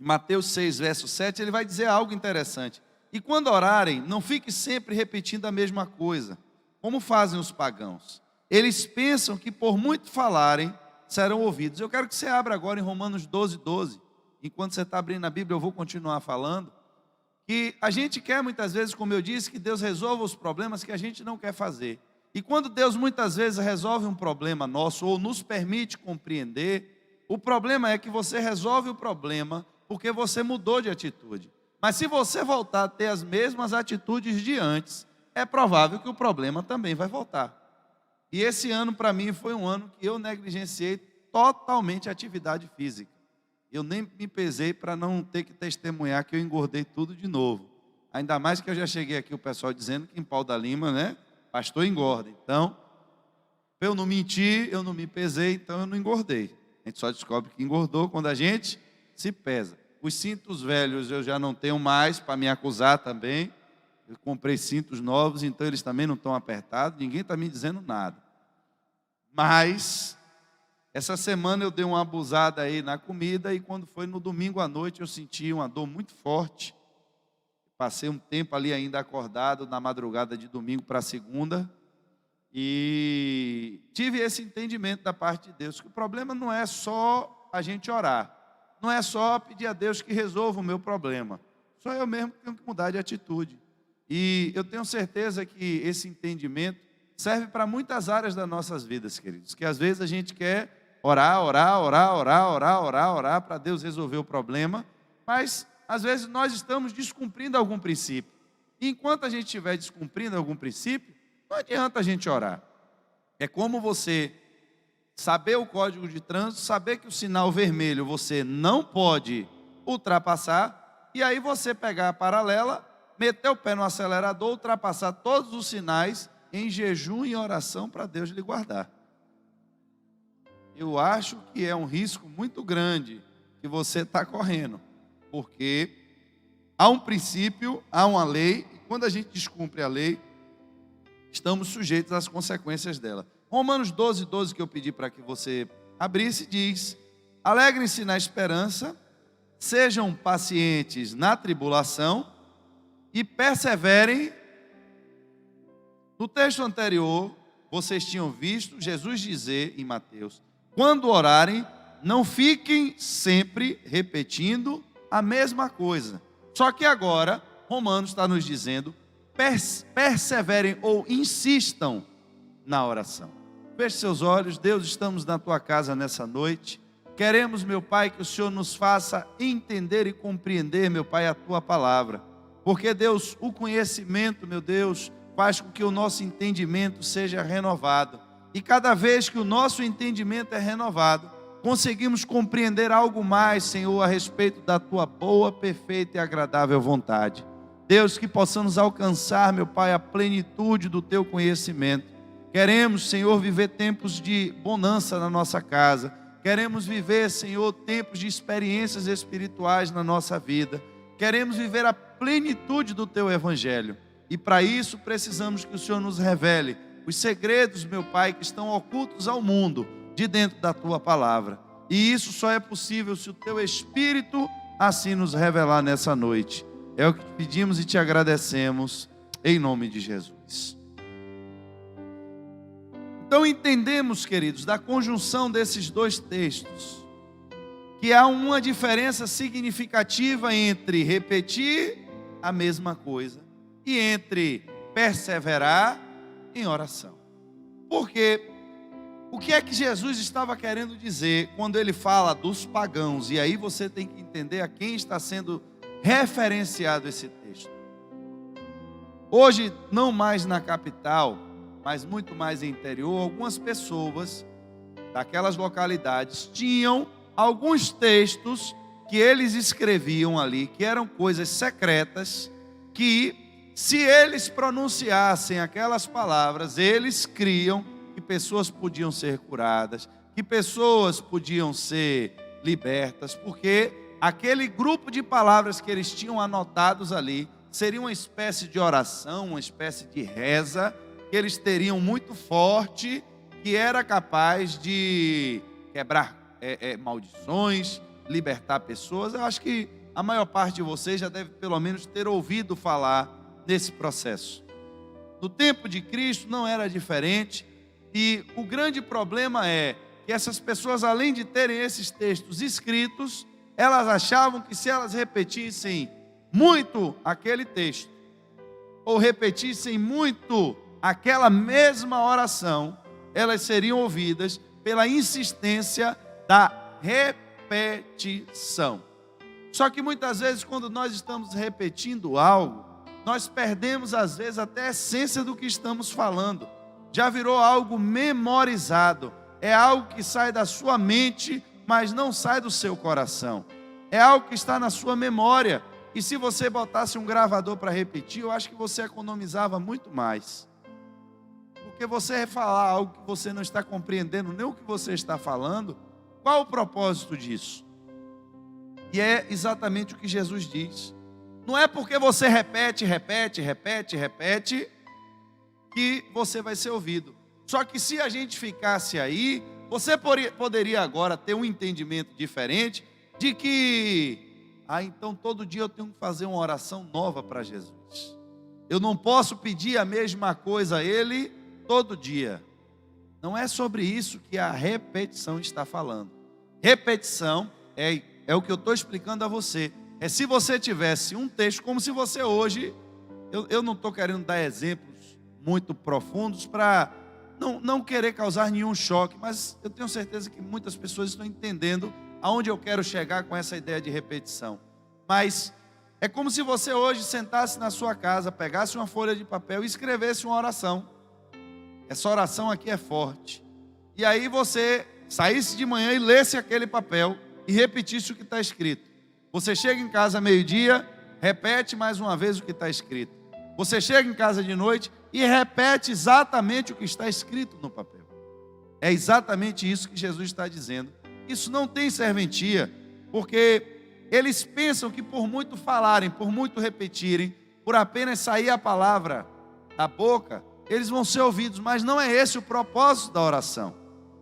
Em Mateus 6, verso 7, ele vai dizer algo interessante. E quando orarem, não fique sempre repetindo a mesma coisa, como fazem os pagãos. Eles pensam que por muito falarem, serão ouvidos. Eu quero que você abra agora em Romanos 12, 12. Enquanto você está abrindo a Bíblia, eu vou continuar falando. Que a gente quer muitas vezes, como eu disse, que Deus resolva os problemas que a gente não quer fazer. E quando Deus muitas vezes resolve um problema nosso, ou nos permite compreender, o problema é que você resolve o problema porque você mudou de atitude. Mas se você voltar a ter as mesmas atitudes de antes, é provável que o problema também vai voltar. E esse ano para mim foi um ano que eu negligenciei totalmente a atividade física. Eu nem me pesei para não ter que testemunhar que eu engordei tudo de novo. Ainda mais que eu já cheguei aqui o pessoal dizendo que em Pau da Lima, né, pastor engorda. Então, eu não menti, eu não me pesei, então eu não engordei. A gente só descobre que engordou quando a gente se pesa. Os cintos velhos eu já não tenho mais para me acusar também. Eu comprei cintos novos, então eles também não estão apertados. Ninguém está me dizendo nada. Mas essa semana eu dei uma abusada aí na comida e quando foi no domingo à noite eu senti uma dor muito forte. Passei um tempo ali ainda acordado na madrugada de domingo para segunda e tive esse entendimento da parte de Deus, que o problema não é só a gente orar, não é só pedir a Deus que resolva o meu problema, só eu mesmo que tenho que mudar de atitude. E eu tenho certeza que esse entendimento serve para muitas áreas das nossas vidas, queridos, que às vezes a gente quer orar para Deus resolver o problema, mas às vezes nós estamos descumprindo algum princípio. E enquanto a gente estiver descumprindo algum princípio, não adianta a gente orar. É como você saber o código de trânsito, saber que o sinal vermelho você não pode ultrapassar, e aí você pegar a paralela, meter o pé no acelerador, ultrapassar todos os sinais em jejum e oração para Deus lhe guardar. Eu acho que é um risco muito grande que você está correndo, porque há um princípio, há uma lei, e quando a gente descumpre a lei, estamos sujeitos às consequências dela. Romanos 12, 12, que eu pedi para que você abrisse, diz: alegrem-se na esperança, sejam pacientes na tribulação e perseverem. No texto anterior, vocês tinham visto Jesus dizer em Mateus: quando orarem, não fiquem sempre repetindo a mesma coisa. Só que agora, Romanos está nos dizendo: perseverem ou insistam na oração. Feche seus olhos. Deus, estamos na tua casa nessa noite. Queremos, meu Pai, que o Senhor nos faça entender e compreender, meu Pai, a tua palavra. Porque, Deus, o conhecimento, meu Deus, faz com que o nosso entendimento seja renovado. E cada vez que o nosso entendimento é renovado, conseguimos compreender algo mais, Senhor, a respeito da tua boa, perfeita e agradável vontade. Deus, que possamos alcançar, meu Pai, a plenitude do teu conhecimento. Queremos, Senhor, viver tempos de bonança na nossa casa. Queremos viver, Senhor, tempos de experiências espirituais na nossa vida. Queremos viver a plenitude do teu evangelho. E para isso precisamos que o Senhor nos revele os segredos, meu Pai, que estão ocultos ao mundo, de dentro da tua palavra. E isso só é possível se o teu Espírito assim nos revelar nessa noite. É o que te pedimos e te agradecemos, em nome de Jesus. Então entendemos, queridos, da conjunção desses dois textos, que há uma diferença significativa entre repetir a mesma coisa e entre perseverar em oração. Porque o que é que Jesus estava querendo dizer quando ele fala dos pagãos? E aí você tem que entender a quem está sendo referenciado esse texto. Hoje, não mais na capital, mas muito mais em interior, algumas pessoas daquelas localidades tinham alguns textos que eles escreviam ali, que eram coisas secretas, que se eles pronunciassem aquelas palavras, eles criam que pessoas podiam ser curadas, que pessoas podiam ser libertas, porque aquele grupo de palavras que eles tinham anotados ali seria uma espécie de oração, uma espécie de reza que eles teriam muito forte, que era capaz de quebrar maldições, libertar pessoas. Eu acho que a maior parte de vocês já deve pelo menos ter ouvido falar nesse processo. No tempo de Cristo não era diferente, e o grande problema é que essas pessoas, além de terem esses textos escritos, elas achavam que se elas repetissem muito aquele texto, ou repetissem muito aquela mesma oração, elas seriam ouvidas pela insistência da repetição. Só que muitas vezes, quando nós estamos repetindo algo, nós perdemos às vezes até a essência do que estamos falando. Já virou algo memorizado, é algo que sai da sua mente, mas não sai do seu coração. É algo que está na sua memória, e se você botasse um gravador para repetir, eu acho que você economizava muito mais. Porque você falar algo que você não está compreendendo, nem o que você está falando, qual o propósito disso? E é exatamente o que Jesus diz. Não é porque você repete que você vai ser ouvido. Só que se a gente ficasse aí, você poderia agora ter um entendimento diferente de que, então todo dia eu tenho que fazer uma oração nova para Jesus. Eu não posso pedir a mesma coisa a Ele todo dia. Não é sobre isso que a repetição está falando. Repetição é o que eu estou explicando a você. É se você tivesse um texto, como se você hoje, eu não estou querendo dar exemplos muito profundos para não querer causar nenhum choque, mas eu tenho certeza que muitas pessoas estão entendendo aonde eu quero chegar com essa ideia de repetição. Mas é como se você hoje sentasse na sua casa, pegasse uma folha de papel e escrevesse uma oração. Essa oração aqui é forte. E aí você saísse de manhã e lesse aquele papel e repetisse o que está escrito. Você chega em casa meio-dia, repete mais uma vez o que está escrito. Você chega em casa de noite e repete exatamente o que está escrito no papel. É exatamente isso que Jesus está dizendo. Isso não tem serventia, porque eles pensam que por muito falarem, por muito repetirem, por apenas sair a palavra da boca, eles vão ser ouvidos, mas não é esse o propósito da oração.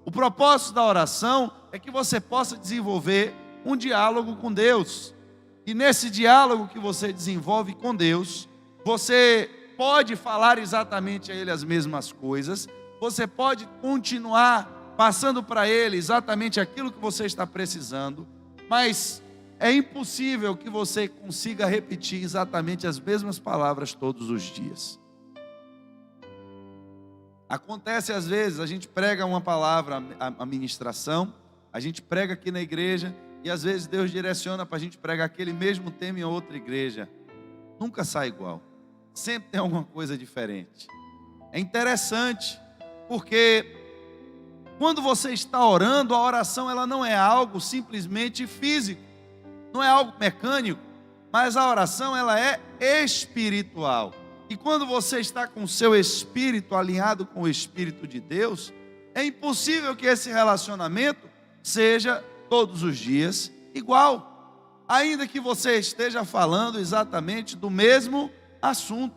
O propósito da oração é que você possa desenvolver um diálogo com Deus. E nesse diálogo que você desenvolve com Deus, você pode falar exatamente a Ele as mesmas coisas, você pode continuar passando para Ele exatamente aquilo que você está precisando, mas é impossível que você consiga repetir exatamente as mesmas palavras todos os dias. Acontece às vezes, a gente prega uma palavra, a ministração, a gente prega aqui na igreja, e às vezes Deus direciona para a gente pregar aquele mesmo tema em outra igreja. Nunca sai igual. Sempre tem alguma coisa diferente. É interessante, porque quando você está orando, a oração ela não é algo simplesmente físico, não é algo mecânico, mas a oração ela é espiritual. E quando você está com o seu espírito alinhado com o Espírito de Deus, é impossível que esse relacionamento seja todos os dias igual, ainda que você esteja falando exatamente do mesmo assunto.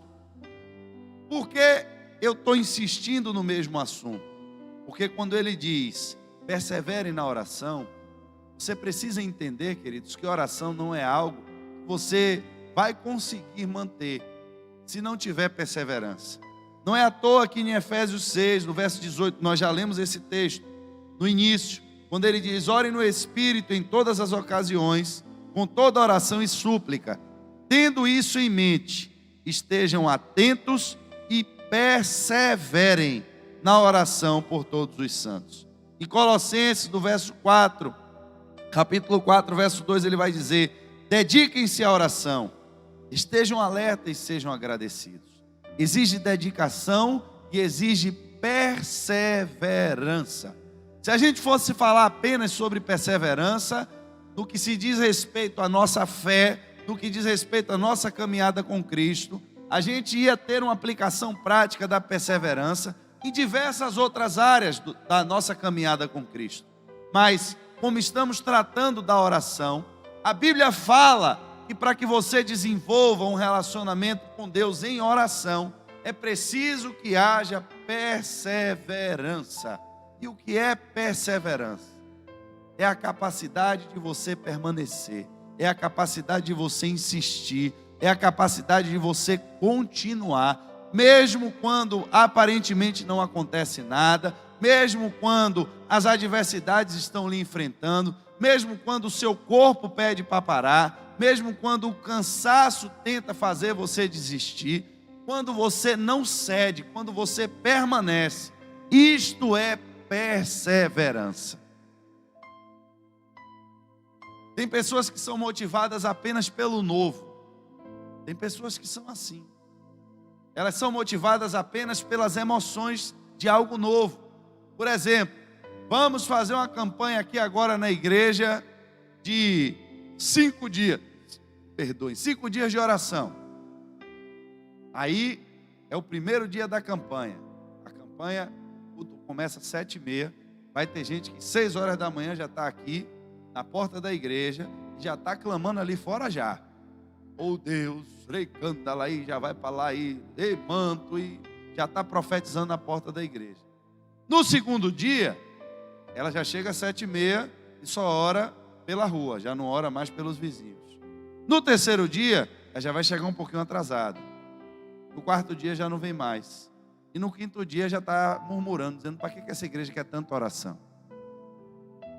Por que eu estou insistindo no mesmo assunto? Porque quando ele diz, perseverem na oração, você precisa entender, queridos, que oração não é algo que você vai conseguir manter se não tiver perseverança. Não é à toa que em Efésios 6, no verso 18, nós já lemos esse texto no início, quando ele diz, orem no Espírito em todas as ocasiões, com toda oração e súplica, tendo isso em mente, estejam atentos e perseverem na oração por todos os santos. Em Colossenses, no verso 4, capítulo 4, verso 2, ele vai dizer, dediquem-se à oração, estejam alertas e sejam agradecidos. Exige dedicação e exige perseverança. Se a gente fosse falar apenas sobre perseverança, no que se diz respeito à nossa fé, no que diz respeito à nossa caminhada com Cristo, a gente ia ter uma aplicação prática da perseverança em diversas outras áreas da nossa caminhada com Cristo. Mas, como estamos tratando da oração, a Bíblia fala que para que você desenvolva um relacionamento com Deus em oração, é preciso que haja perseverança. E o que é perseverança? é a capacidade de você permanecer, é a capacidade de você insistir, é a capacidade de você continuar, mesmo quando aparentemente não acontece nada, mesmo quando as adversidades estão lhe enfrentando, mesmo quando o seu corpo pede para parar, mesmo quando o cansaço tenta fazer você desistir, quando você não cede, quando você permanece. Isto é perseverança. Tem pessoas que são motivadas apenas pelo novo. Tem pessoas que são assim. Elas são motivadas apenas pelas emoções de algo novo. Por exemplo, vamos fazer uma campanha aqui agora na igreja de 5 dias. 5 dias de oração. Aí é o primeiro dia da campanha. A campanha começa às 7h30. Vai ter gente que 6 horas da manhã já está aqui na porta da igreja e já está clamando ali fora já. Oh Deus, recanta lá e já vai para lá e manto e já está profetizando na porta da igreja. No segundo dia, ela já chega às 7h30 e só ora pela rua, já não ora mais pelos vizinhos. No terceiro dia, ela já vai chegar um pouquinho atrasada. No quarto dia já não vem mais. E no quinto dia já está murmurando, dizendo: para que essa igreja quer tanta oração?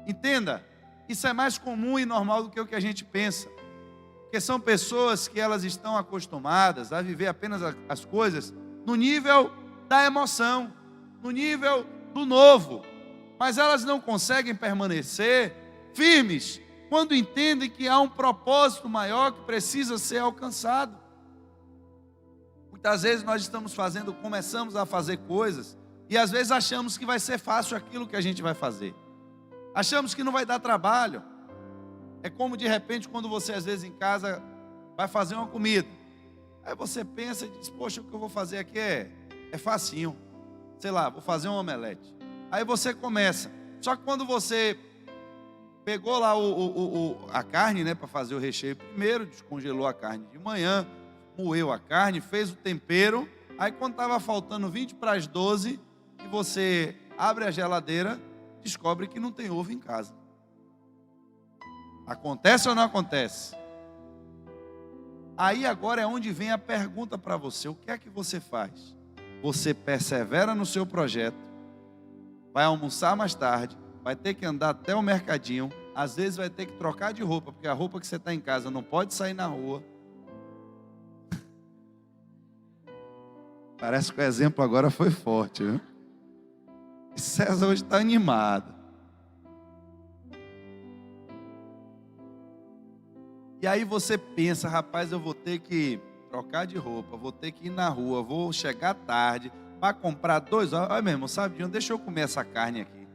Entenda, isso é mais comum e normal do que o que a gente pensa. Porque são pessoas que elas estão acostumadas a viver apenas as coisas no nível da emoção, no nível do novo. Mas elas não conseguem permanecer firmes quando entendem que há um propósito maior que precisa ser alcançado. Muitas vezes nós começamos a fazer coisas e às vezes achamos que vai ser fácil aquilo que a gente vai fazer. Achamos que não vai dar trabalho. É como de repente quando você às vezes em casa vai fazer uma comida. Aí você pensa e diz: poxa, o que eu vou fazer aqui é facinho. Sei lá, vou fazer um omelete. Aí você começa. Só que quando você pegou lá a carne, né, para fazer o recheio primeiro, descongelou a carne de manhã, moeu a carne, fez o tempero. Aí quando estava faltando 20 para as 12, e você abre a geladeira, descobre que não tem ovo em casa. Acontece ou não acontece? Aí agora é onde vem a pergunta para você: o que é que você faz? Você persevera no seu projeto, vai almoçar mais tarde, vai ter que andar até o mercadinho, às vezes vai ter que trocar de roupa, porque a roupa que você está em casa não pode sair na rua. Parece que o exemplo agora foi forte, viu? E César hoje está animado. E aí você pensa: rapaz, eu vou ter que trocar de roupa, vou ter que ir na rua, vou chegar tarde para comprar 2 horas. Olha, meu irmão, sabe de onde? Deixa eu comer essa carne aqui.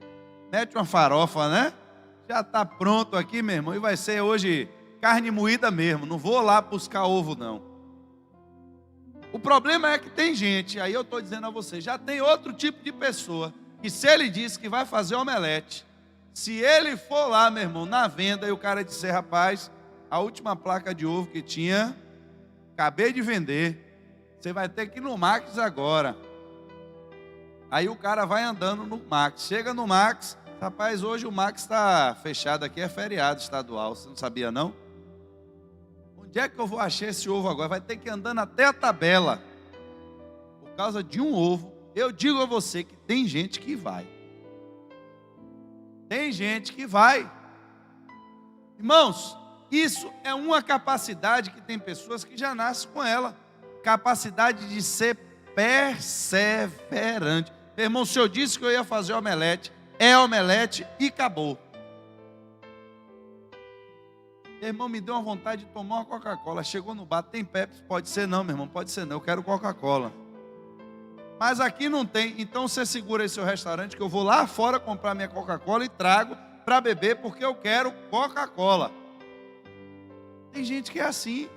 Mete uma farofa, né? Já está pronto aqui, meu irmão, e vai ser hoje carne moída mesmo. Não vou lá buscar ovo, não. O problema é que tem gente, aí eu estou dizendo a você, já tem outro tipo de pessoa, que se ele disse que vai fazer omelete, se ele for lá, meu irmão, na venda, e o cara disser: rapaz, a última placa de ovo que tinha, acabei de vender, você vai ter que ir no Max agora. Aí o cara vai andando no Max, chega no Max: rapaz, hoje o Max está fechado aqui, é feriado estadual, você não sabia não? Onde é que eu vou achar esse ovo agora? Vai ter que ir andando até a tabela, por causa de um ovo. Eu digo a você que tem gente que vai. Tem gente que vai. Irmãos, isso é uma capacidade que tem pessoas que já nascem com ela. Capacidade de ser perseverante. Meu irmão, se eu disse que eu ia fazer omelete, é omelete e acabou. Meu irmão, me deu uma vontade de tomar uma Coca-Cola. Chegou no bar: tem Pepsi? Pode ser não, meu irmão, pode ser não, eu quero Coca-Cola. Mas aqui não tem, então você segura aí seu restaurante, que eu vou lá fora comprar minha Coca-Cola e trago para beber, porque eu quero Coca-Cola. Tem gente que é assim.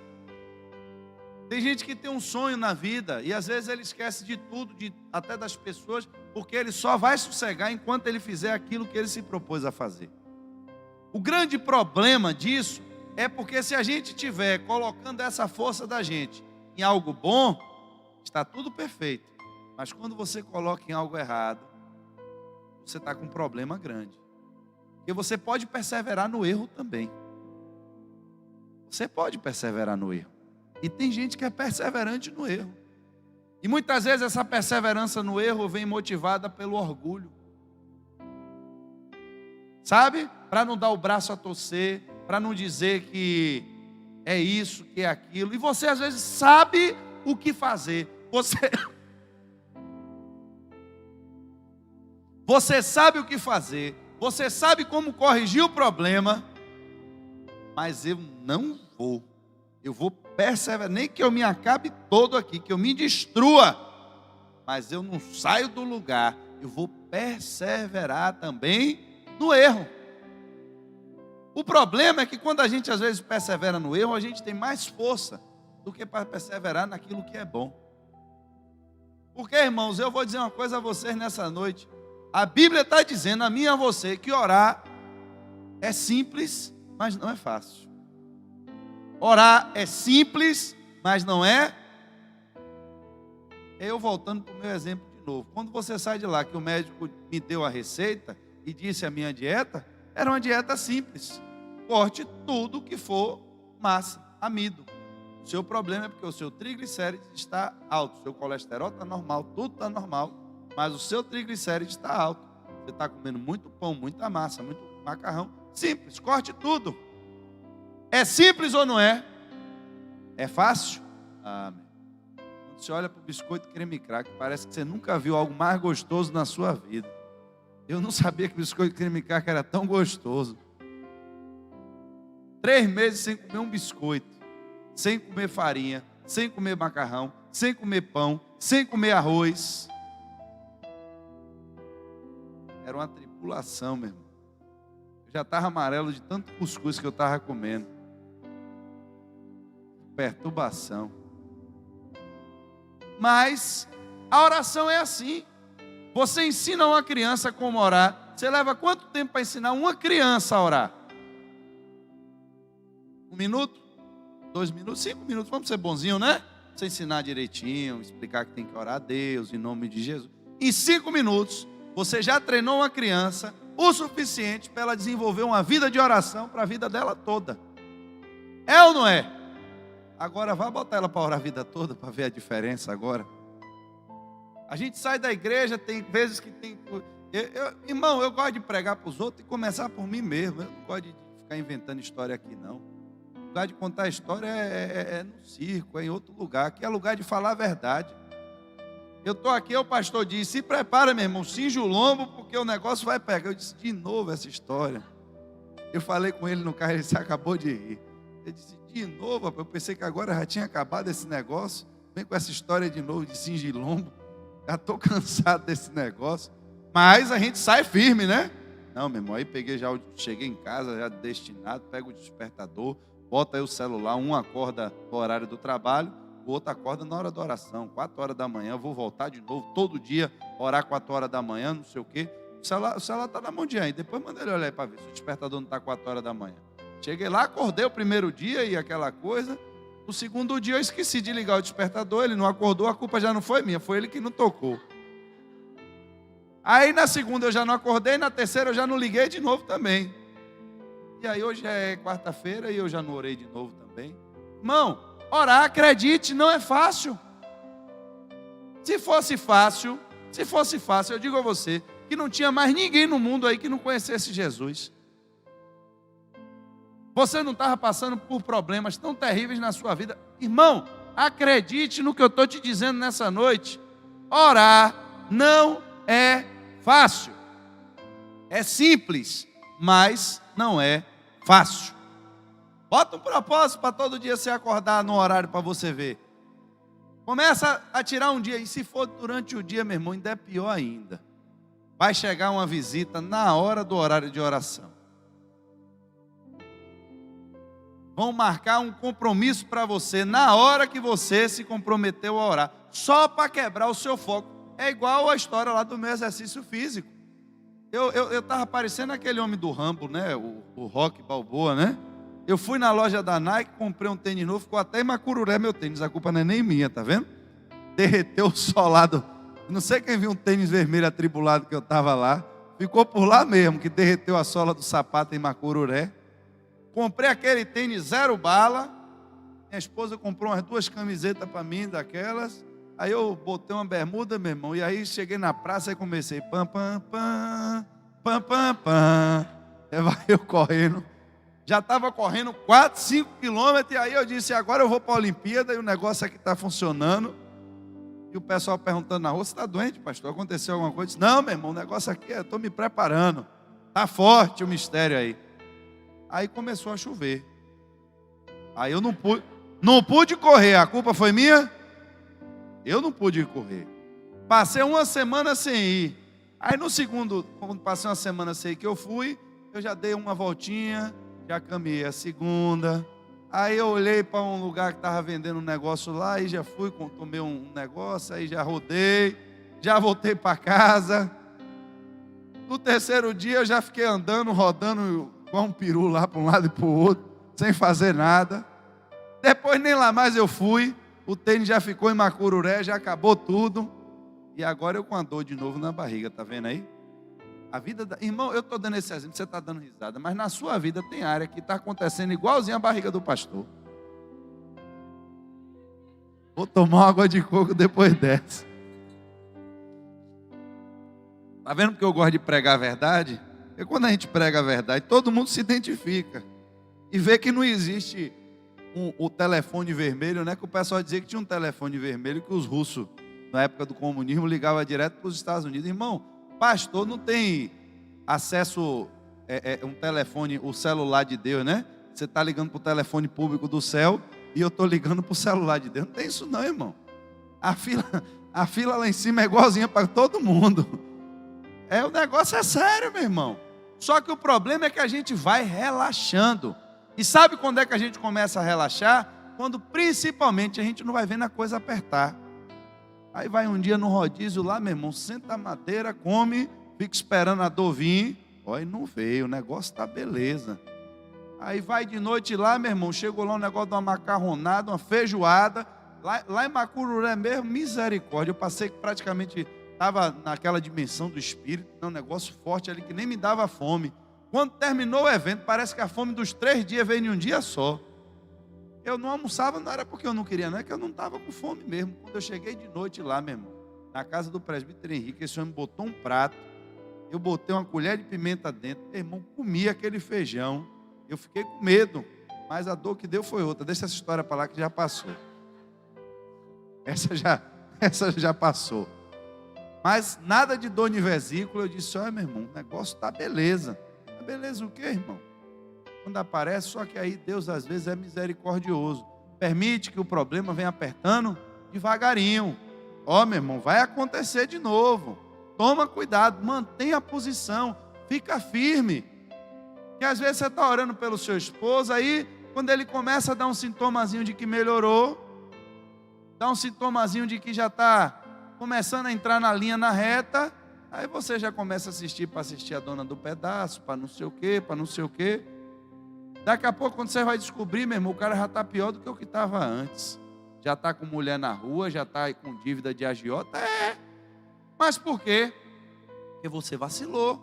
Tem gente que tem um sonho na vida e às vezes ele esquece de tudo, até das pessoas, porque ele só vai sossegar enquanto ele fizer aquilo que ele se propôs a fazer. O grande problema disso é porque se a gente estiver colocando essa força da gente em algo bom, está tudo perfeito. Mas quando você coloca em algo errado, você está com um problema grande. Porque você pode perseverar no erro também. Você pode perseverar no erro. E tem gente que é perseverante no erro. E muitas vezes essa perseverança no erro vem motivada pelo orgulho. Sabe? Para não dar o braço a torcer, para não dizer que é isso, que é aquilo. E você às vezes sabe o que fazer. Você sabe o que fazer. Você sabe como corrigir o problema. Mas eu não vou. Eu vou perseverar. Nem que eu me acabe todo aqui, que eu me destrua. Mas eu não saio do lugar. Eu vou perseverar também no erro. O problema é que quando a gente às vezes persevera no erro, a gente tem mais força do que para perseverar naquilo que é bom. Porque, irmãos, eu vou dizer uma coisa a vocês nessa noite. A Bíblia está dizendo a mim e a você que orar é simples, mas não é fácil. Orar é simples, mas não é. Eu voltando para o meu exemplo de novo. Quando você sai de lá, que o médico me deu a receita e disse a minha dieta, era uma dieta simples. Corte tudo que for massa, amido. O seu problema é porque o seu triglicérides está alto. O seu colesterol está normal, tudo está normal. Mas o seu triglicérides está alto. Você está comendo muito pão, muita massa, muito macarrão. Simples, corte tudo. É simples ou não é? É fácil? Amém. Quando você olha para o biscoito creme crack, parece que você nunca viu algo mais gostoso na sua vida. Eu não sabia que o biscoito creme crack era tão gostoso. 3 meses sem comer um biscoito, sem comer farinha, sem comer macarrão, sem comer pão, sem comer arroz. Era uma tribulação, meu irmão. Eu já estava amarelo de tanto cuscuz que eu estava comendo. Perturbação. Mas a oração é assim. Você ensina uma criança como orar. Você leva quanto tempo para ensinar uma criança a orar? 1 minuto? 2 minutos? 5 minutos? Vamos ser bonzinho, né? Você ensinar direitinho, explicar que tem que orar a Deus em nome de Jesus. Em 5 minutos, você já treinou uma criança o suficiente para ela desenvolver uma vida de oração para a vida dela toda. É ou não é? Agora vá botar ela para orar a vida toda para ver a diferença agora. A gente sai da igreja, tem vezes que tem... Irmão, eu gosto de pregar para os outros e começar por mim mesmo. Eu não gosto de ficar inventando história aqui, não. O lugar de contar história é no circo, é em outro lugar. Aqui é lugar de falar a verdade. Eu estou aqui, o pastor disse, se prepara, meu irmão, cinja o lombo, porque o negócio vai pegar. Eu disse, de novo essa história. Eu falei com ele no carro, ele se acabou de rir. Ele disse, de novo, eu pensei que agora já tinha acabado esse negócio. Vem com essa história de novo de cinja lombo. Já estou cansado desse negócio. Mas a gente sai firme, né? Não, meu irmão, aí cheguei em casa já destinado, pego o despertador, bota aí o celular, um acorda no horário do trabalho, o outro acorda na hora da oração, 4 horas da manhã, eu vou voltar de novo, todo dia, orar 4 horas da manhã, não sei o quê. O celular está na mão de aí, depois manda ele olhar aí para ver se o despertador não está 4 horas da manhã. Cheguei lá, acordei o primeiro dia e aquela coisa. No segundo dia eu esqueci de ligar o despertador, ele não acordou, a culpa já não foi minha, foi ele que não tocou. Aí na segunda eu já não acordei, na terceira eu já não liguei de novo também. E aí hoje é quarta-feira e eu já não orei de novo também. Irmão, orar, acredite, não é fácil. Se fosse fácil, eu digo a você, que não tinha mais ninguém no mundo aí que não conhecesse Jesus. Você não estava passando por problemas tão terríveis na sua vida. Irmão, acredite no que eu estou te dizendo nessa noite. Orar não é fácil. É simples, mas não é fácil. Bota um propósito para todo dia você acordar no horário para você ver. Começa a tirar um dia. E se for durante o dia, meu irmão, ainda é pior ainda. Vai chegar uma visita na hora do horário de oração. Vão marcar um compromisso para você na hora que você se comprometeu a orar, só para quebrar o seu foco. É igual a história lá do meu exercício físico. Eu estava parecendo aquele homem do Rambo, né? O Rock Balboa, né? Eu fui na loja da Nike, comprei um tênis novo, ficou até em Macururé meu tênis, a culpa não é nem minha, tá vendo? Derreteu o solado. Não sei quem viu um tênis vermelho atribulado que eu estava lá. ficou por lá mesmo, que derreteu a sola do sapato em Macururé. Comprei aquele tênis 0 bala. Minha esposa comprou umas 2 camisetas para mim, daquelas. Aí eu botei uma bermuda, meu irmão. E aí cheguei na praça e comecei. Pam, pam, pam, pam, pam, pam. Aí vai eu correndo. Já estava correndo 4, 5 quilômetros. E aí eu disse, agora eu vou para a Olimpíada. E o negócio aqui está funcionando. E o pessoal perguntando na rua, você está doente, pastor? Aconteceu alguma coisa? Eu disse, não, meu irmão, o negócio aqui eu estou me preparando. Está forte o mistério aí. Aí começou a chover. Aí eu não pude correr. A culpa foi minha? Eu não pude correr. Passei uma semana sem ir. Aí no segundo, quando passei uma semana sem ir que eu fui, eu já dei uma voltinha, já caminhei a segunda. Aí eu olhei para um lugar que estava vendendo um negócio lá e já fui, tomei um negócio, aí já rodei, já voltei para casa. No terceiro dia eu já fiquei andando, rodando igual um peru lá para um lado e para o outro, sem fazer nada. Depois nem lá mais eu fui. O tênis já ficou em Macururé, já acabou tudo. E agora eu com a dor de novo na barriga, tá vendo aí? A vida Irmão, eu estou dando esse exemplo, você está dando risada, mas na sua vida tem área que está acontecendo igualzinho a barriga do pastor. Vou tomar uma água de coco depois dessa. Tá vendo porque eu gosto de pregar a verdade? Porque quando a gente prega a verdade, todo mundo se identifica. E vê que não existe o telefone vermelho, né? Que o pessoal dizia que tinha um telefone vermelho que os russos, na época do comunismo, ligavam direto para os Estados Unidos. Irmão, pastor não tem acesso um telefone, o celular de Deus, né? Você está ligando para o telefone público do céu e eu estou ligando para o celular de Deus. Não tem isso não, irmão. A fila lá em cima é igualzinha para todo mundo. O negócio é sério, meu irmão. Só que o problema é que a gente vai relaxando. E sabe quando é que a gente começa a relaxar? Quando principalmente a gente não vai vendo a coisa apertar. Aí vai um dia no rodízio lá, meu irmão, senta a madeira, come, fica esperando a dor vir. Olha, não veio, o negócio está beleza. Aí vai de noite lá, meu irmão, chegou lá um negócio de uma macarronada, uma feijoada. Lá em Macururé mesmo, misericórdia. Eu passei que praticamente estava naquela dimensão do espírito, um negócio forte ali que nem me dava fome. Quando terminou o evento, parece que a fome dos 3 dias veio em um dia só. Eu não almoçava, não era porque eu não queria, não é que eu não estava com fome mesmo. Quando eu cheguei de noite lá, meu irmão, na casa do presbítero Henrique, esse homem botou um prato, eu botei uma colher de pimenta dentro, meu irmão, comi aquele feijão, eu fiquei com medo, mas a dor que deu foi outra. Deixa essa história para lá que já passou. Essa já passou. Mas nada de dor de vesícula. Eu disse, olha, meu irmão, o negócio está beleza. Está beleza o quê, irmão? Quando aparece, só que aí Deus às vezes é misericordioso. Permite que o problema venha apertando devagarinho. Ó, meu irmão, vai acontecer de novo. Toma cuidado, mantenha a posição, fica firme. Que às vezes você está orando pelo seu esposo, aí quando ele começa a dar um sintomazinho de que melhorou, dá um sintomazinho de que já está começando a entrar na linha, na reta, aí você já começa a assistir para assistir a dona do pedaço, para não sei o quê, para não sei o quê. Daqui a pouco, quando você vai descobrir, meu irmão, o cara já está pior do que o que estava antes. Já está com mulher na rua, já está com dívida de agiota. Mas por quê? Porque você vacilou.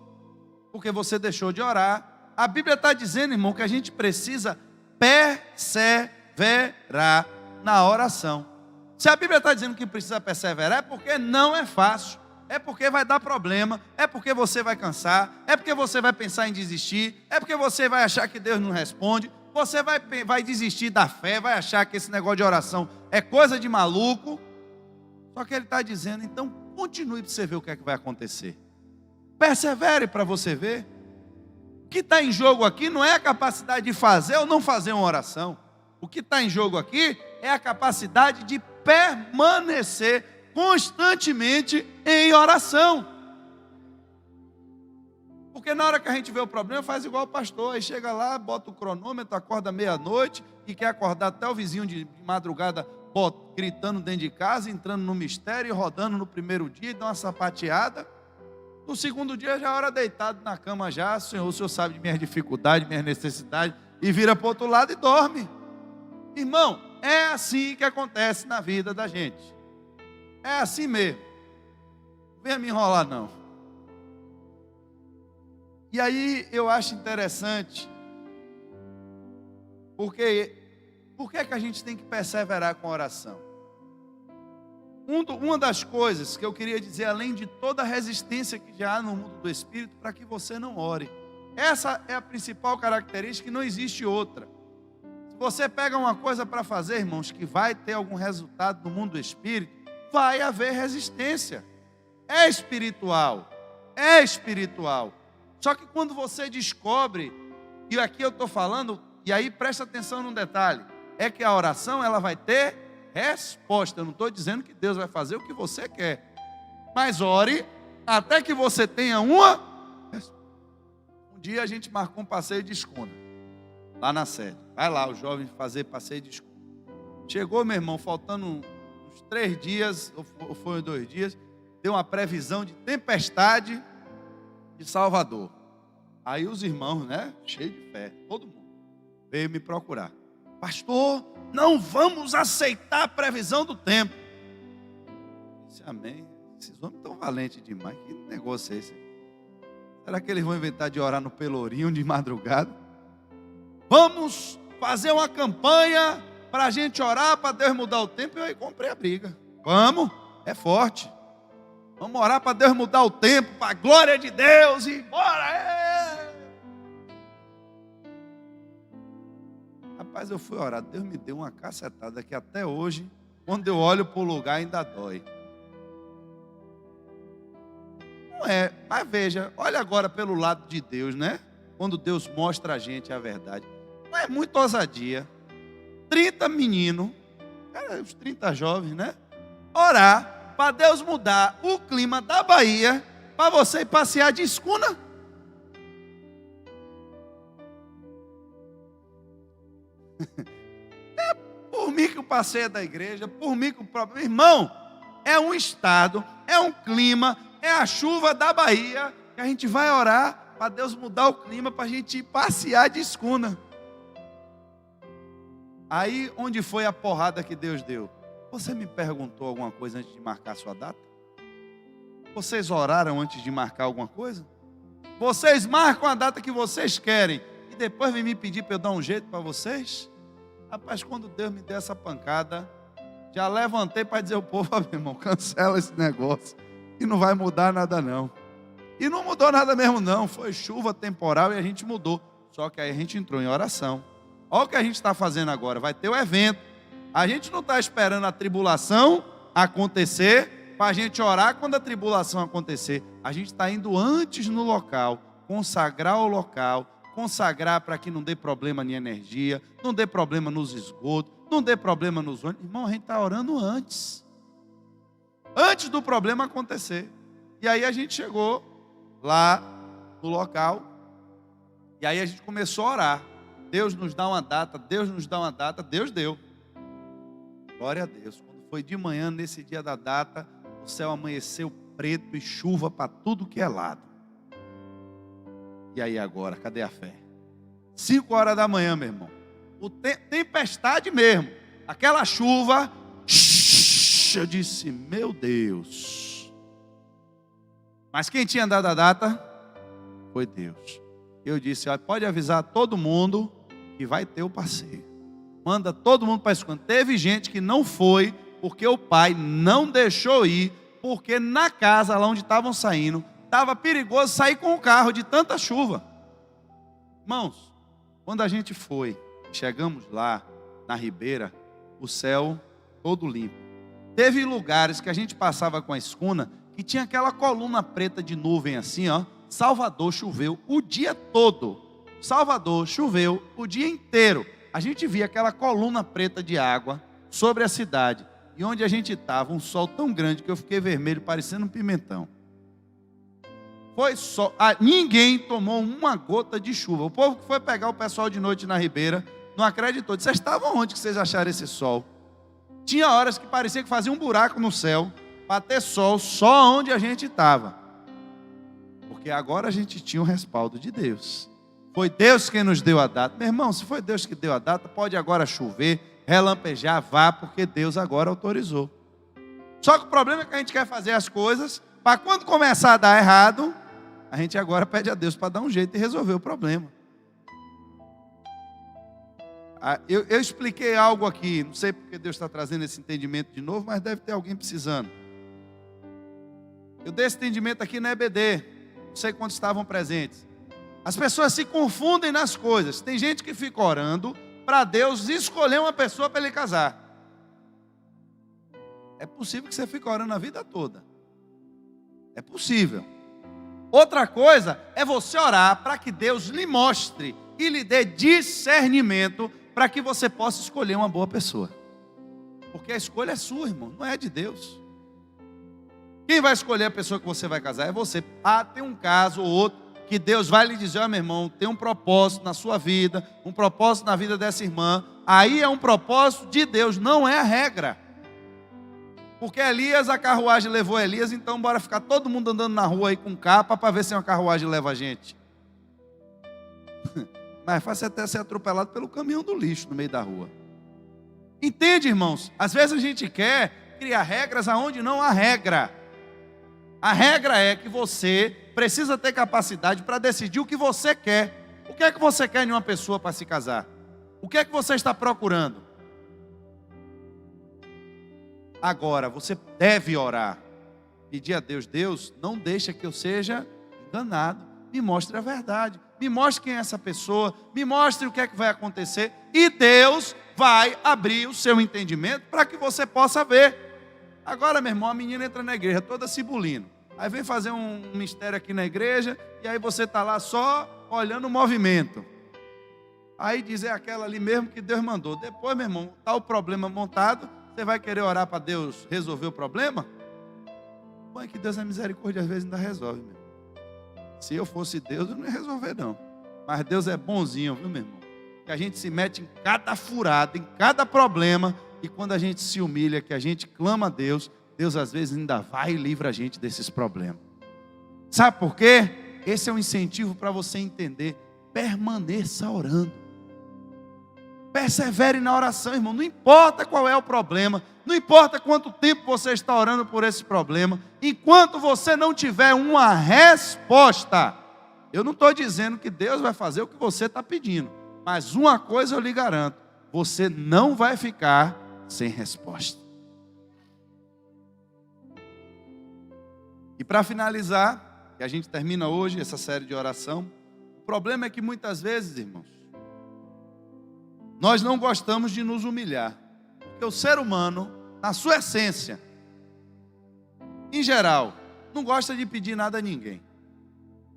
Porque você deixou de orar. A Bíblia está dizendo, irmão, que a gente precisa perseverar na oração. Se a Bíblia está dizendo que precisa perseverar, é porque não é fácil. É porque vai dar problema, é porque você vai cansar, é porque você vai pensar em desistir, é porque você vai achar que Deus não responde, você vai desistir da fé, vai achar que esse negócio de oração é coisa de maluco. Só que ele está dizendo, então continue para você ver o que é que vai acontecer. Persevere para você ver. O que está em jogo aqui não é a capacidade de fazer ou não fazer uma oração. O que está em jogo aqui é a capacidade de permanecer constantemente em oração. Porque na hora que a gente vê o problema, faz igual o pastor, aí chega lá, bota o cronômetro, acorda meia-noite e quer acordar até o vizinho de madrugada, gritando dentro de casa, entrando no mistério, rodando no primeiro dia, e dá uma sapateada. No segundo dia já é hora deitado na cama já, Senhor, o Senhor sabe de minhas dificuldades, minhas necessidades, e vira para o outro lado e dorme. Irmão, é assim que acontece na vida da gente. É assim mesmo. Não venha me enrolar não. E aí eu acho interessante, porque por que a gente tem que perseverar com a oração? Uma das coisas que eu queria dizer, além de toda a resistência que já há no mundo do Espírito, para que você não ore. Essa é a principal característica e não existe outra. Se você pega uma coisa para fazer, irmãos, que vai ter algum resultado no mundo do Espírito, vai haver resistência. É espiritual. É espiritual. Só que quando você descobre, e aqui eu estou falando, e aí presta atenção num detalhe, é que a oração ela vai ter resposta. Eu não estou dizendo que Deus vai fazer o que você quer, mas ore até que você tenha uma resposta. Um dia a gente marcou um passeio de escuna, lá na sede. Vai lá, o jovem fazer passeio de escuna. Chegou, meu irmão, faltando uns 3 dias, ou foi 2 dias, deu uma previsão de tempestade de Salvador. Aí os irmãos, né, cheio de fé, todo mundo, veio me procurar. Pastor, não vamos aceitar a previsão do tempo. Eu disse, amém. Esses homens estão valentes demais. Que negócio é esse? Será que eles vão inventar de orar no pelourinho de madrugada? Vamos fazer uma campanha para a gente orar, para Deus mudar o tempo. Eu aí comprei a briga. Vamos, é forte. Vamos orar para Deus mudar o tempo, para a glória de Deus e bora! Rapaz, eu fui orar, Deus me deu uma cacetada que até hoje, quando eu olho para o lugar, ainda dói. Não é, mas veja, olha agora pelo lado de Deus, né? Quando Deus mostra a gente a verdade. Não é muita ousadia. 30 meninos, os 30 jovens, né? Orar para Deus mudar o clima da Bahia, para você ir passear de escuna. É por mim que o passeio é da igreja, por mim que o próprio irmão, é um estado, é um clima, é a chuva da Bahia, que a gente vai orar para Deus mudar o clima, para a gente ir passear de escuna. Aí, onde foi a porrada que Deus deu? Você me perguntou alguma coisa antes de marcar a sua data? Vocês oraram antes de marcar alguma coisa? Vocês marcam a data que vocês querem e depois vem me pedir para eu dar um jeito para vocês? Rapaz, quando Deus me deu essa pancada, já levantei para dizer ao povo, meu irmão, cancela esse negócio e não vai mudar nada não. E não mudou nada mesmo não, foi chuva temporal e a gente mudou. Só que aí a gente entrou em oração. Olha o que a gente está fazendo agora, vai ter o evento. A gente não está esperando a tribulação acontecer para a gente orar quando a tribulação acontecer. A gente está indo antes no local, consagrar o local, consagrar para que não dê problema em energia, não dê problema nos esgotos, não dê problema nos ônibus. Irmão, a gente está orando antes do problema acontecer. E aí a gente chegou lá no local, e aí a gente começou a orar. Deus nos dá uma data, Deus nos dá uma data, Deus deu. Glória a Deus. Quando foi de manhã, nesse dia da data, o céu amanheceu preto e chuva para tudo que é lado. E aí agora, cadê a fé? 5 horas da manhã, meu irmão. Tempestade mesmo. Aquela chuva. Eu disse, meu Deus. Mas quem tinha dado a data foi Deus. Eu disse, ó, pode avisar todo mundo que vai ter o passeio. Manda todo mundo para a escuna. Teve gente que não foi porque o pai não deixou ir, porque na casa lá onde estavam saindo, estava perigoso sair com o carro de tanta chuva. Irmãos, quando a gente foi, chegamos lá na ribeira, o céu todo limpo. Teve lugares que a gente passava com a escuna que tinha aquela coluna preta de nuvem assim, ó. Salvador choveu o dia todo. Salvador choveu o dia inteiro. A gente via aquela coluna preta de água sobre a cidade. E onde a gente estava, um sol tão grande que eu fiquei vermelho, parecendo um pimentão. Foi só, ninguém tomou uma gota de chuva. O povo que foi pegar o pessoal de noite na ribeira não acreditou. Disse, vocês estavam onde que vocês acharam esse sol? Tinha horas que parecia que fazia um buraco no céu para ter sol só onde a gente estava. Porque agora a gente tinha o respaldo de Deus. Foi Deus quem nos deu a data. Meu irmão, se foi Deus que deu a data, pode agora chover, relampejar, vá, porque Deus agora autorizou. Só que o problema é que a gente quer fazer as coisas para quando começar a dar errado, a gente agora pede a Deus para dar um jeito de resolver o problema. Eu expliquei algo aqui, não sei porque Deus está trazendo esse entendimento de novo, mas deve ter alguém precisando. Eu dei esse entendimento aqui na EBD, não sei quantos estavam presentes. As pessoas se confundem nas coisas. Tem gente que fica orando para Deus escolher uma pessoa para ele casar. É possível que você fique orando a vida toda. É possível. Outra coisa é você orar para que Deus lhe mostre e lhe dê discernimento para que você possa escolher uma boa pessoa. Porque a escolha é sua, irmão, não é de Deus. Quem vai escolher a pessoa que você vai casar é você. Tem um caso ou outro que Deus vai lhe dizer, meu irmão, tem um propósito na sua vida, um propósito na vida dessa irmã. Aí é um propósito de Deus, não é a regra. Porque Elias, a carruagem levou Elias, então bora ficar todo mundo andando na rua aí com capa para ver se uma carruagem leva a gente. Mas faz até ser atropelado pelo caminhão do lixo no meio da rua. Entende, irmãos? Às vezes a gente quer criar regras aonde não há regra. A regra é que você precisa ter capacidade para decidir o que você quer. O que é que você quer em uma pessoa para se casar? O que é que você está procurando? Agora, você deve orar. Pedir a Deus, Deus, não deixa que eu seja enganado. Me mostre a verdade. Me mostre quem é essa pessoa. Me mostre o que é que vai acontecer. E Deus vai abrir o seu entendimento para que você possa ver. Agora, meu irmão, a menina entra na igreja toda cibulina. Aí vem fazer um mistério aqui na igreja. E aí você está lá só olhando o movimento. Aí diz, é aquela ali mesmo que Deus mandou. Depois, meu irmão, está o problema montado. Você vai querer orar para Deus resolver o problema? Bom, é que Deus é misericórdia, às vezes ainda resolve, meu. Se eu fosse Deus, eu não ia resolver, não. Mas Deus é bonzinho, viu, meu irmão? Que a gente se mete em cada furada, em cada problema. E quando a gente se humilha, que a gente clama a Deus, Deus às vezes ainda vai e livra a gente desses problemas. Sabe por quê? Esse é um incentivo para você entender. Permaneça orando. Persevere na oração, irmão. Não importa qual é o problema. Não importa quanto tempo você está orando por esse problema. Enquanto você não tiver uma resposta. Eu não estou dizendo que Deus vai fazer o que você está pedindo. Mas uma coisa eu lhe garanto. Você não vai ficar sem resposta. E para finalizar, que a gente termina hoje essa série de oração. O problema é que muitas vezes, irmãos, nós não gostamos de nos humilhar. Porque o ser humano, na sua essência, em geral, não gosta de pedir nada a ninguém.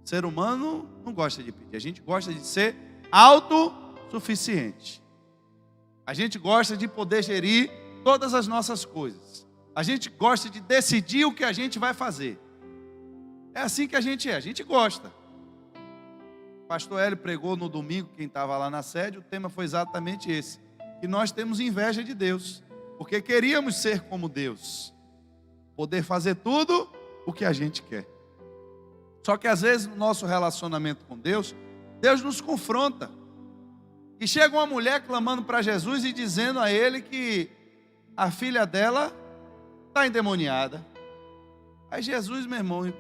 O ser humano não gosta de pedir. A gente gosta de ser autossuficiente. A gente gosta de poder gerir todas as nossas coisas. A gente gosta de decidir o que a gente vai fazer. É assim que a gente gosta. O pastor Hélio pregou no domingo, quem estava lá na sede, o tema foi exatamente esse. Que nós temos inveja de Deus, porque queríamos ser como Deus. Poder fazer tudo o que a gente quer. Só que às vezes no nosso relacionamento com Deus, Deus nos confronta. E chega uma mulher clamando para Jesus e dizendo a ele que a filha dela está endemoniada. Aí Jesus, meu irmão,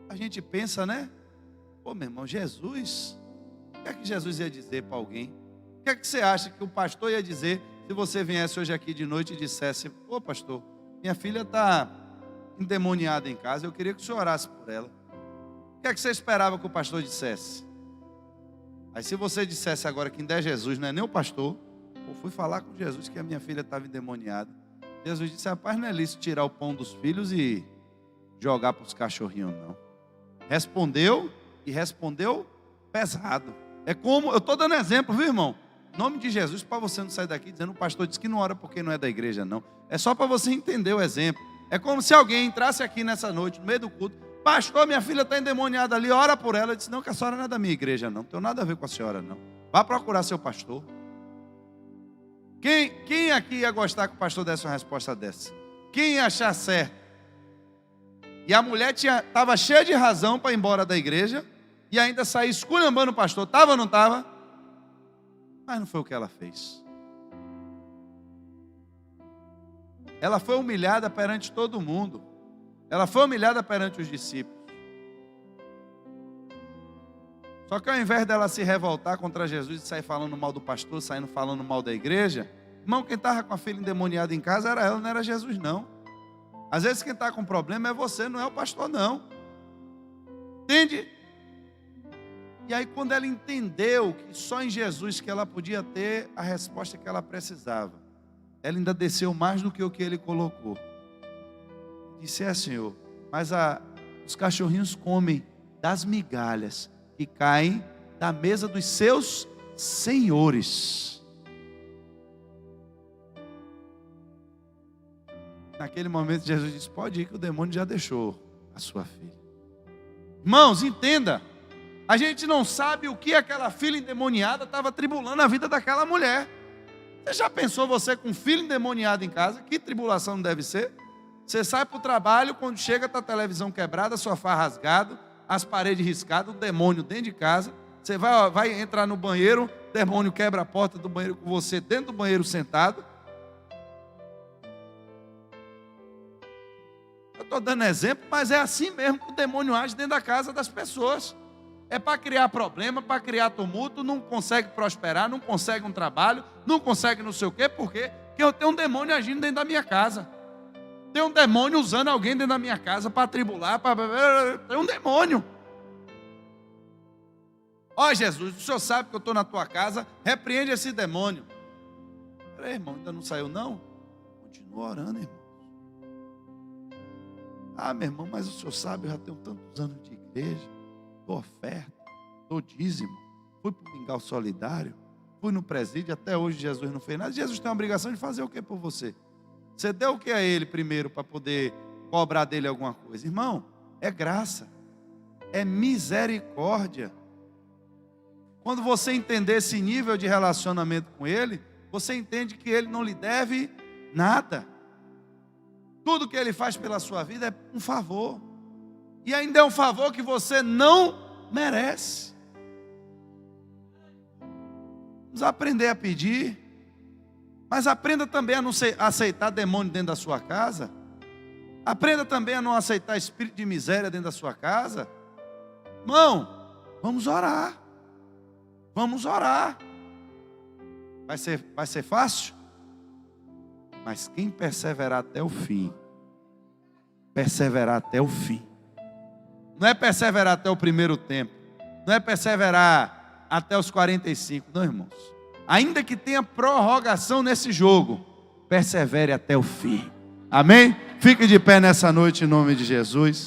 a gente pensa, né? Pô, meu irmão, Jesus, o que é que Jesus ia dizer para alguém? O que é que você acha que o pastor ia dizer se você viesse hoje aqui de noite e dissesse, pô, pastor, minha filha está endemoniada em casa, eu queria que o senhor orasse por ela. O que é que você esperava que o pastor dissesse? Aí se você dissesse agora que ainda é Jesus, não é nem o pastor, eu fui falar com Jesus que a minha filha estava endemoniada. Jesus disse, rapaz, não é lícito tirar o pão dos filhos e jogar para os cachorrinhos, não. Respondeu, e respondeu pesado. É como, eu estou dando exemplo, viu, irmão? Em nome de Jesus, para você não sair daqui dizendo, o pastor disse que não ora porque não é da igreja, não. É só para você entender o exemplo. É como se alguém entrasse aqui nessa noite, no meio do culto, pastor, minha filha está endemoniada ali, ora por ela. Eu disse, não, que a senhora não é da minha igreja, não. Não tem nada a ver com a senhora, não. Vá procurar seu pastor. Quem aqui ia gostar que o pastor desse uma resposta dessa? Quem ia achar certo? E a mulher estava cheia de razão para ir embora da igreja e ainda sair esculhambando o pastor. Estava ou não estava? Mas não foi o que ela fez. Ela foi humilhada perante todo mundo. Ela foi humilhada perante os discípulos. Só que ao invés dela se revoltar contra Jesus e sair falando mal do pastor, saindo falando mal da igreja, irmão, quem estava com a filha endemoniada em casa era ela, não era Jesus não. Às vezes quem está com problema é você, não é o pastor não. Entende? E aí quando ela entendeu que só em Jesus que ela podia ter a resposta que ela precisava, ela ainda desceu mais do que o que ele colocou. Disse, Senhor, mas os cachorrinhos comem das migalhas que caem da mesa dos seus senhores. Naquele momento Jesus disse, pode ir que o demônio já deixou a sua filha. Irmãos, entenda, a gente não sabe o que aquela filha endemoniada estava tribulando a vida daquela mulher. Você já pensou você com um filho endemoniado em casa? Que tribulação não deve ser? Você sai para o trabalho, quando chega está a televisão quebrada, sofá rasgado, as paredes riscadas, o demônio dentro de casa. Você vai entrar no banheiro, o demônio quebra a porta do banheiro com você dentro do banheiro sentado. Eu estou dando exemplo, mas é assim mesmo que o demônio age dentro da casa das pessoas. É para criar problema, para criar tumulto, não consegue prosperar, não consegue um trabalho, não consegue não sei o quê. Por quê? Porque eu tenho um demônio agindo dentro da minha casa. Tem um demônio usando alguém dentro da minha casa para tribular, tem um demônio. Ó Jesus, o senhor sabe que eu estou na tua casa, repreende esse demônio. Peraí, irmão, ainda não saiu não? Continua orando, irmão. Meu irmão, mas o senhor sabe, eu já tenho tantos anos de igreja, dou oferta, dou dízimo, fui para o mingau solidário, fui no presídio, até hoje Jesus não fez nada. Jesus tem a obrigação de fazer o que por você? Você deu o que a ele primeiro para poder cobrar dele alguma coisa? Irmão, é graça, é misericórdia. Quando você entender esse nível de relacionamento com ele, você entende que ele não lhe deve nada. Tudo que ele faz pela sua vida é um favor. E ainda é um favor que você não merece. Vamos aprender a pedir. Mas aprenda também a não aceitar demônio dentro da sua casa. Aprenda também a não aceitar espírito de miséria dentro da sua casa. Irmão, vamos orar. Vamos orar. Vai ser fácil? Mas quem perseverar até o fim, perseverar até o fim. Não é perseverar até o primeiro tempo. Não é perseverar até os 45. Não, irmãos. Ainda que tenha prorrogação nesse jogo, persevere até o fim. Amém? Fique de pé nessa noite em nome de Jesus.